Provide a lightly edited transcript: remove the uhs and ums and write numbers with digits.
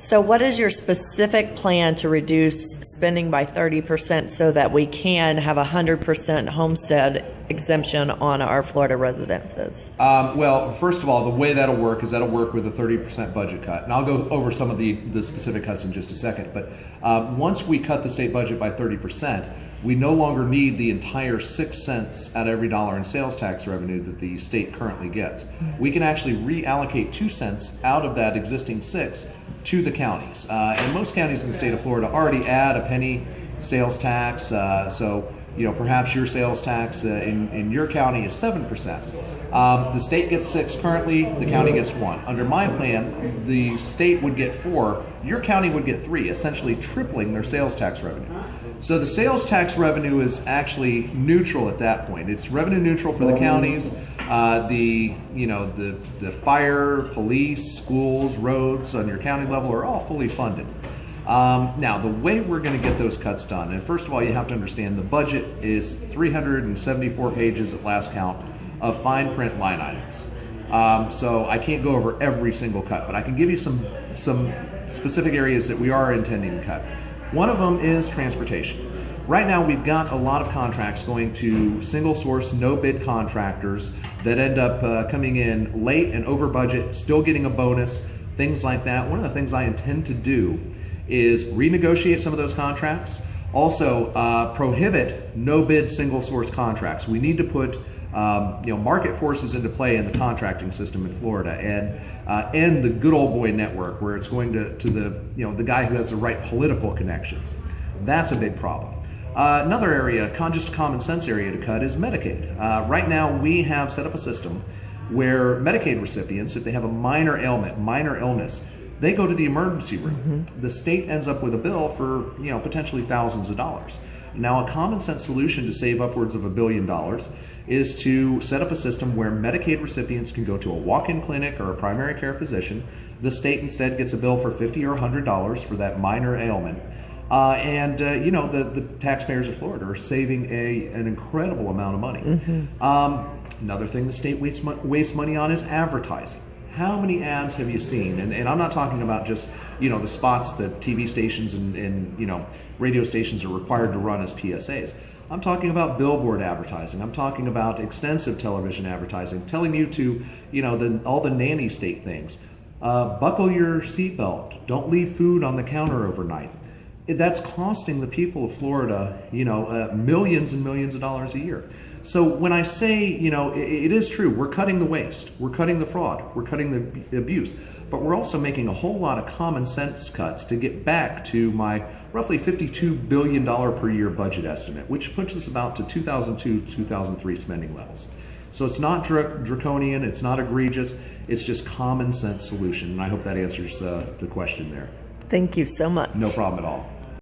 So what is your specific plan to reduce spending by 30% so that we can have 100% homestead exemption on our Florida residences? Well, first of all, the way that'll work is that'll work with a 30% budget cut. And I'll go over some of the specific cuts in just a second. But once we cut the state budget by 30%, we no longer need the entire 6 cents out of every dollar in sales tax revenue that the state currently gets. We can actually reallocate 2 cents out of that existing 6 to the counties. And most counties in the state of Florida already add a penny sales tax. So, you know, perhaps your sales tax in your county is 7%. The state gets 6 currently, the county gets 1. Under my plan, the state would get 4, your county would get 3, essentially tripling their sales tax revenue. So the sales tax revenue is actually neutral at that point. It's revenue neutral for the counties. The fire, police, schools, roads on your county level are all fully funded. Now, the way we're going to get those cuts done, and first of all, you have to understand the budget is 374 pages at last count of fine print line items. So I can't go over every single cut, but I can give you some specific areas that we are intending to cut. One of them is transportation. Right now, we've got a lot of contracts going to single source, no bid contractors that end up coming in late and over budget, still getting a bonus, things like that. One of the things I intend to do is renegotiate some of those contracts. Also, prohibit no bid single source contracts. We need to put market forces into play in the contracting system in Florida, and the good old boy network, where it's going to the guy who has the right political connections. That's a big problem. Another area, just a common sense area to cut, is Medicaid. Right now, we have set up a system where Medicaid recipients, if they have a minor ailment, minor illness, they go to the emergency room. The state ends up with a bill for potentially thousands of dollars. Now, a common sense solution to save upwards of $1 billion is to set up a system where Medicaid recipients can go to a walk-in clinic or a primary care physician. The state instead gets a bill for $50 or $100 for that minor ailment. The taxpayers of Florida are saving an incredible amount of money. Another thing the state wastes money on is advertising. How many ads have you seen? And I'm not talking about just the spots that TV stations and radio stations are required to run as PSAs. I'm talking about billboard advertising. I'm talking about extensive television advertising, telling you to all the nanny state things. Buckle your seatbelt. Don't leave food on the counter overnight. That's costing the people of Florida millions and millions of dollars a year. So when I say, it is true, we're cutting the waste, we're cutting the fraud, we're cutting the abuse, but we're also making a whole lot of common sense cuts to get back to my roughly $52 billion per year budget estimate, which puts us about to 2002-2003 spending levels. So it's not draconian, it's not egregious, it's just common sense solution. And I hope that answers the question there. Thank you so much. No problem at all.